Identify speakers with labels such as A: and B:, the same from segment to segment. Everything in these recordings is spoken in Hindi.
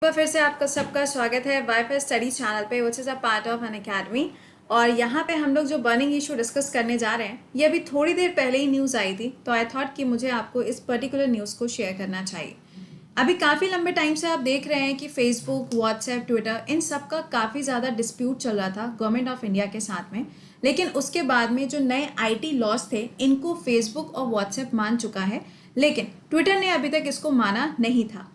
A: फिर से आपका सबका स्वागत है वाईफाई स्टडी चैनल पे which is a part of Unacademy. और यहाँ पे हम लोग जो बर्निंग इशू डिस्कस करने जा रहे हैं ये अभी थोड़ी देर पहले ही न्यूज़ आई थी, तो आई थॉट कि मुझे आपको इस पर्टिकुलर न्यूज़ को शेयर करना चाहिए। अभी काफ़ी लंबे टाइम से आप देख रहे हैं कि फेसबुक, व्हाट्सएप, ट्विटर इन सब का काफ़ी ज़्यादा डिस्प्यूट चल रहा था गवर्नमेंट ऑफ इंडिया के साथ में। लेकिन उसके बाद में जो नए आईटी लॉज थे इनको फेसबुक और व्हाट्सएप मान चुका है, लेकिन ट्विटर ने अभी तक इसको माना नहीं था।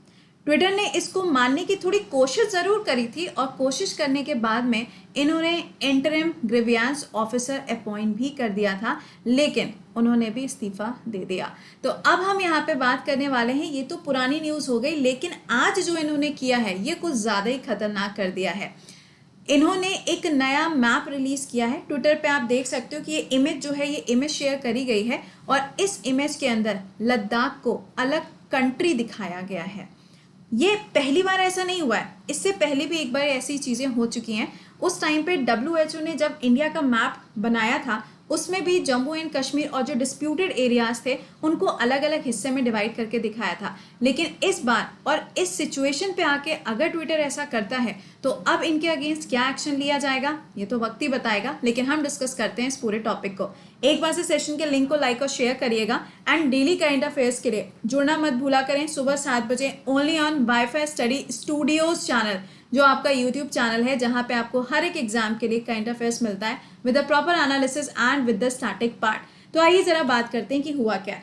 A: ट्विटर ने इसको मानने की थोड़ी कोशिश जरूर करी थी और कोशिश करने के बाद में इन्होंने इंटरिम ग्रीवियंस ऑफिसर अपॉइंट भी कर दिया था, लेकिन उन्होंने भी इस्तीफा दे दिया। तो अब हम यहाँ पे बात करने वाले हैं, ये तो पुरानी न्यूज़ हो गई, लेकिन आज जो इन्होंने किया है ये कुछ ज़्यादा ही खतरनाक कर दिया है। इन्होंने एक नया मैप रिलीज किया है। ट्विटर पे आप देख सकते हो कि ये इमेज जो है ये इमेज शेयर करी गई है और इस इमेज के अंदर लद्दाख को अलग कंट्री दिखाया गया है। ये पहली बार ऐसा नहीं हुआ है, इससे पहले भी एक बार ऐसी चीज़ें हो चुकी हैं। उस टाइम पे WHO ने जब इंडिया का मैप बनाया था उसमें भी जम्मू एंड कश्मीर और जो डिस्प्यूटेड एरियाज थे उनको अलग अलग हिस्से में डिवाइड करके दिखाया था। लेकिन इस बार और इस सिचुएशन पे आके अगर ट्विटर ऐसा करता है तो अब इनके अगेंस्ट क्या एक्शन लिया जाएगा ये तो वक्त ही बताएगा, लेकिन हम डिस्कस करते हैं इस पूरे टॉपिक को। एक बार से सेशन के लिंक को लाइक और शेयर करिएगा एंड डेली करंट अफेयर्स के लिए जुड़ना मत भूला करें सुबह 7 बजे only on wifi study studios channel, जो आपका यूट्यूब चैनल है जहां पे आपको हर एक एग्जाम के लिए करंट अफेयर्स मिलता है with the proper analysis and with the static part. तो आइए जरा बात करते हैं कि हुआ क्या।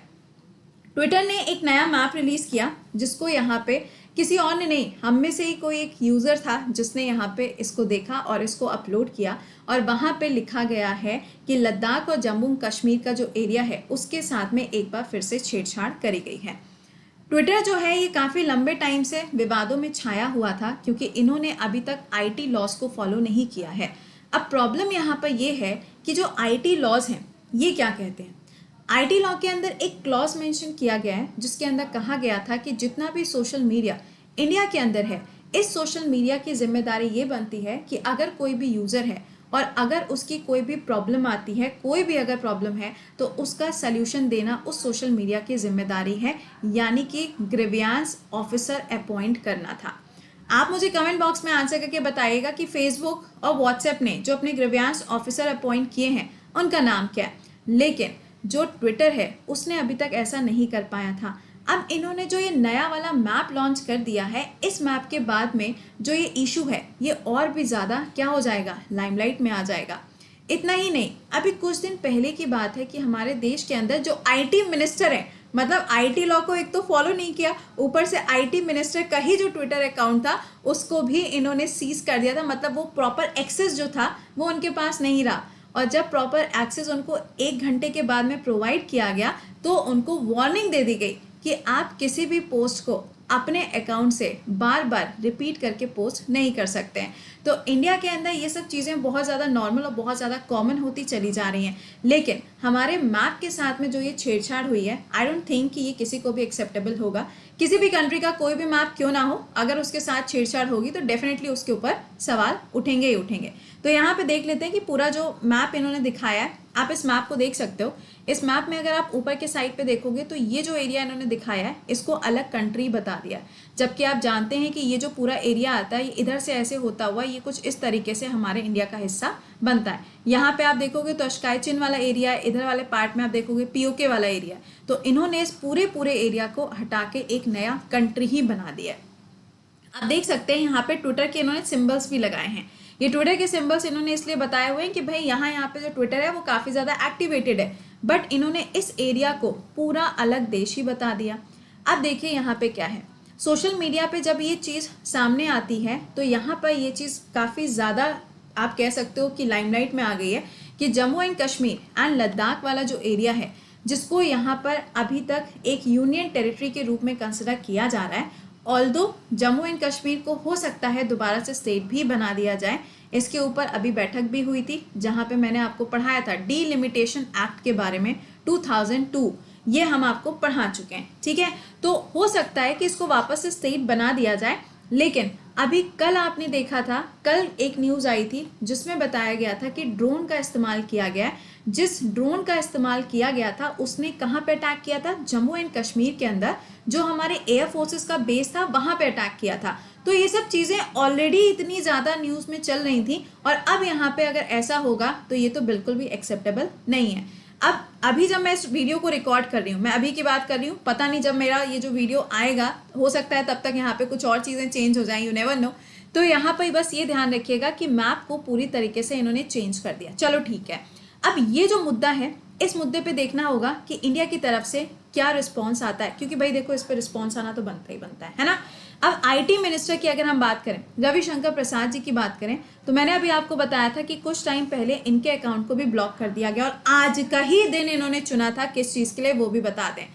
A: ट्विटर ने एक नया मैप रिलीज किया जिसको यहाँ पे किसी और ने नहीं, हम में से ही कोई एक यूजर था जिसने यहाँ पे इसको देखा और इसको अपलोड किया और वहां पे लिखा गया है कि लद्दाख और जम्मू कश्मीर का जो एरिया है उसके साथ में एक बार फिर से छेड़छाड़ करी गई है। ट्विटर जो है ये काफ़ी लंबे टाइम से विवादों में छाया हुआ था क्योंकि इन्होंने अभी तक आईटी लॉज को फॉलो नहीं किया है। अब प्रॉब्लम यहाँ पर ये है कि जो आईटी लॉज हैं ये क्या कहते हैं। आईटी लॉ के अंदर एक क्लॉज मेंशन किया गया है जिसके अंदर कहा गया था कि जितना भी सोशल मीडिया इंडिया के अंदर है इस सोशल मीडिया की जिम्मेदारी ये बनती है कि अगर कोई भी यूज़र है और अगर उसकी कोई भी प्रॉब्लम आती है, कोई भी अगर प्रॉब्लम है तो उसका सल्यूशन देना उस सोशल मीडिया की जिम्मेदारी है, यानी कि ग्रीवियंस ऑफिसर अपॉइंट करना था। आप मुझे कमेंट बॉक्स में आंसर करके बताइएगा कि फेसबुक और व्हाट्सएप ने जो अपने ग्रीवियंस ऑफिसर अपॉइंट किए हैं उनका नाम क्या है। लेकिन जो ट्विटर है उसने अभी तक ऐसा नहीं कर पाया था। अब इन्होंने जो ये नया वाला मैप लॉन्च कर दिया है, इस मैप के बाद में जो ये इशू है ये और भी ज़्यादा क्या हो जाएगा, लाइमलाइट में आ जाएगा। इतना ही नहीं, अभी कुछ दिन पहले की बात है कि हमारे देश के अंदर जो आईटी मिनिस्टर है, मतलब आईटी लॉ को एक तो फॉलो नहीं किया, ऊपर से आईटी मिनिस्टर का ही जो ट्विटर अकाउंट था उसको भी इन्होंने सीज कर दिया था। मतलब वो प्रॉपर एक्सेस जो था वो उनके पास नहीं रहा, और जब प्रॉपर एक्सेस उनको 1 घंटे के बाद में प्रोवाइड किया गया तो उनको वार्निंग दे दी गई कि आप किसी भी पोस्ट को अपने अकाउंट से बार बार रिपीट करके पोस्ट नहीं कर सकते हैं। तो इंडिया के अंदर ये सब चीज़ें बहुत ज़्यादा नॉर्मल और बहुत ज़्यादा कॉमन होती चली जा रही हैं, लेकिन हमारे मैप के साथ में जो ये छेड़छाड़ हुई है आई डोंट थिंक कि ये किसी को भी एक्सेप्टेबल होगा। किसी भी कंट्री का कोई भी मैप क्यों ना हो, अगर उसके साथ छेड़छाड़ होगी तो डेफिनेटली उसके ऊपर सवाल उठेंगे ही उठेंगे। तो यहाँ पे देख लेते हैं कि पूरा जो मैप इन्होंने दिखाया है, आप इस मैप को देख सकते हो। इस मैप में अगर आप ऊपर के साइड पे देखोगे तो ये जो एरिया इन्होंने दिखाया है इसको अलग कंट्री बता दिया, जबकि आप जानते हैं कि ये जो पूरा एरिया आता है ये इधर से ऐसे होता हुआ ये कुछ इस तरीके से हमारे इंडिया का हिस्सा बनता है। यहाँ पे आप देखोगे तो अशकाई चिन्ह वाला एरिया है, इधर वाले पार्ट में आप देखोगे पीओके वाला एरिया। तो इन्होंने इस पूरे एरिया को हटा के एक नया कंट्री ही बना दिया है। आप देख सकते हैं यहाँ पे ट्विटर के इन्होंने सिंबल्स भी लगाए हैं। ये ट्विटर के सिंबल्स इन्होंने इसलिए बताए हुए हैं कि भाई यहाँ पे जो ट्विटर है वो काफ़ी ज़्यादा एक्टिवेटेड है, बट इन्होंने इस एरिया को पूरा अलग देश ही बता दिया। अब देखिए यहाँ पे क्या है, सोशल मीडिया पे जब ये चीज़ सामने आती है तो यहाँ पर ये चीज़ काफ़ी ज़्यादा आप कह सकते हो कि लाइमलाइट में आ गई है कि जम्मू एंड कश्मीर एंड लद्दाख वाला जो एरिया है जिसको यहाँ पर अभी तक एक यूनियन टेरिटरी के रूप में कंसिडर किया जा रहा है, ऑल्दो जम्मू एंड कश्मीर को हो सकता है दोबारा से स्टेट भी बना दिया जाए। इसके ऊपर अभी बैठक भी हुई थी जहाँ पे मैंने आपको पढ़ाया था डीलिमिटेशन एक्ट के बारे में 2002, ये हम आपको पढ़ा चुके हैं, ठीक है। तो हो सकता है कि इसको वापस से स्टेट बना दिया जाए, लेकिन अभी कल आपने देखा था, कल एक न्यूज़ आई थी जिसमें बताया गया था कि ड्रोन का इस्तेमाल किया गया है। जिस ड्रोन का इस्तेमाल किया गया था उसने कहाँ पे अटैक किया था, जम्मू एंड कश्मीर के अंदर जो हमारे एयर फोर्सेस का बेस था वहां पे अटैक किया था। तो ये सब चीज़ें ऑलरेडी इतनी ज़्यादा न्यूज़ में चल रही थी और अब यहाँ पे अगर ऐसा होगा तो ये तो बिल्कुल भी एक्सेप्टेबल नहीं है। अब अभी जब मैं इस वीडियो को रिकॉर्ड कर रही हूँ, मैं अभी की बात कर रही हूँ, पता नहीं जब मेरा ये जो वीडियो आएगा हो सकता है तब तक यहाँ पे कुछ और चीज़ें चेंज हो जाएं, यू नेवर नो। तो यहाँ पर बस ये ध्यान रखिएगा कि मैप को पूरी तरीके से इन्होंने चेंज कर दिया। चलो ठीक है, अब ये जो मुद्दा है इस मुद्दे पे देखना होगा कि इंडिया की तरफ से क्या रिस्पॉन्स आता है, क्योंकि भाई देखो इस पर रिस्पॉन्स आना तो बनता ही बनता है ना। अब आईटी मिनिस्टर की अगर हम बात करें, रविशंकर प्रसाद जी की बात करें, तो मैंने अभी आपको बताया था कि कुछ टाइम पहले इनके अकाउंट को भी ब्लॉक कर दिया गया और आज का ही दिन इन्होंने चुना था किस चीज़ के लिए वो भी बता दें।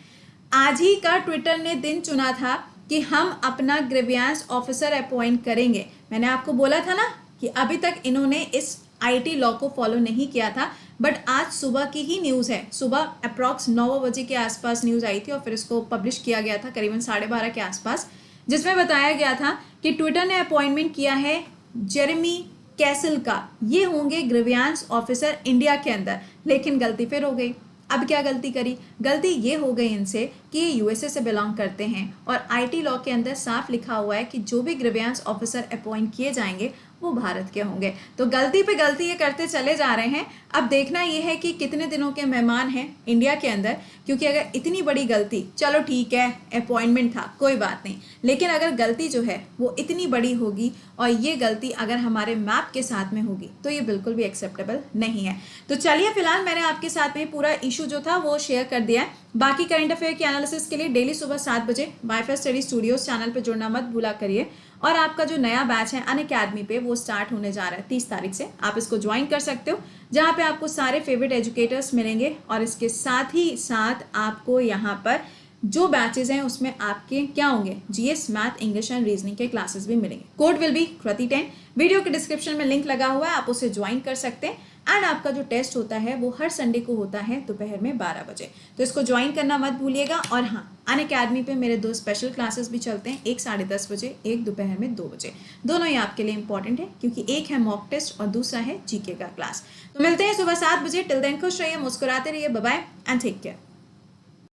A: आज ही का ट्विटर ने दिन चुना था कि हम अपना ग्रीवियंस ऑफिसर अपॉइंट करेंगे। मैंने आपको बोला था ना कि अभी तक इन्होंने इस आईटी लॉ को फॉलो नहीं किया था, बट आज सुबह की ही न्यूज़ है। सुबह अप्रॉक्स 9 बजे के आसपास न्यूज़ आई थी और फिर इसको पब्लिश किया गया था करीबन 12:30 के आसपास, जिसमें बताया गया था कि ट्विटर ने अपॉइंटमेंट किया है जेरेमी कैसल का, ये होंगे ग्रीवियंस ऑफिसर इंडिया के अंदर। लेकिन गलती फिर हो गई। अब क्या गलती करी? गलती ये हो गई इनसे कि ये यूएसए से बिलोंग करते हैं और आईटी लॉ के अंदर साफ लिखा हुआ है कि जो भी ग्रीवियंस ऑफिसर अपॉइंट किए जाएंगे वो भारत के होंगे। तो गलती पे गलती ये करते चले जा रहे हैं। अब देखना ये है कि कितने दिनों के मेहमान हैं इंडिया के अंदर, क्योंकि अगर इतनी बड़ी गलती, चलो ठीक है अपॉइंटमेंट था कोई बात नहीं, लेकिन अगर गलती जो है वो इतनी बड़ी होगी और ये गलती अगर हमारे मैप के साथ में होगी तो ये बिल्कुल भी एक्सेप्टेबल नहीं है। तो चलिए फिलहाल मैंने आपके साथ में पूरा इशू जो था वो शेयर कर दिया है। बाकी करंट अफेयर के एनालिसिस के लिए डेली सुबह 7 बजे वाईफाई स्टडी स्टूडियोज चैनल पर जुड़ना मत भूला करिए। और आपका जो नया बैच है अनअकैडमी पे वो स्टार्ट होने जा रहा है 30 तारीख से, आप इसको ज्वाइन कर सकते हो, जहाँ पे आपको सारे फेवरेट एजुकेटर्स मिलेंगे और इसके साथ ही साथ आपको यहाँ पर जो बैचेज हैं उसमें आपके क्या होंगे, GS, math, English and reasoning के क्लासेस भी मिलेंगे। कोड विल बी कृति10। वीडियो के डिस्क्रिप्शन में लिंक लगा हुआ है, आप उसे ज्वाइन कर सकते हैं। एंड आपका जो टेस्ट होता है वो हर संडे को होता है दोपहर में 12 बजे, तो इसको ज्वाइन करना मत भूलिएगा। और हाँ, अनअकैडमी पे मेरे 2 स्पेशल क्लासेस भी चलते हैं, एक 10:30 बजे, एक दोपहर में 2 बजे। दोनों ही आपके लिए इंपॉर्टेंट है क्योंकि एक है मॉक टेस्ट और दूसरा है जीके का क्लास। तो मिलते हैं सुबह 7 बजे। टिल देन खुश रहिए, मुस्कुराते रहिए, bye bye and take care.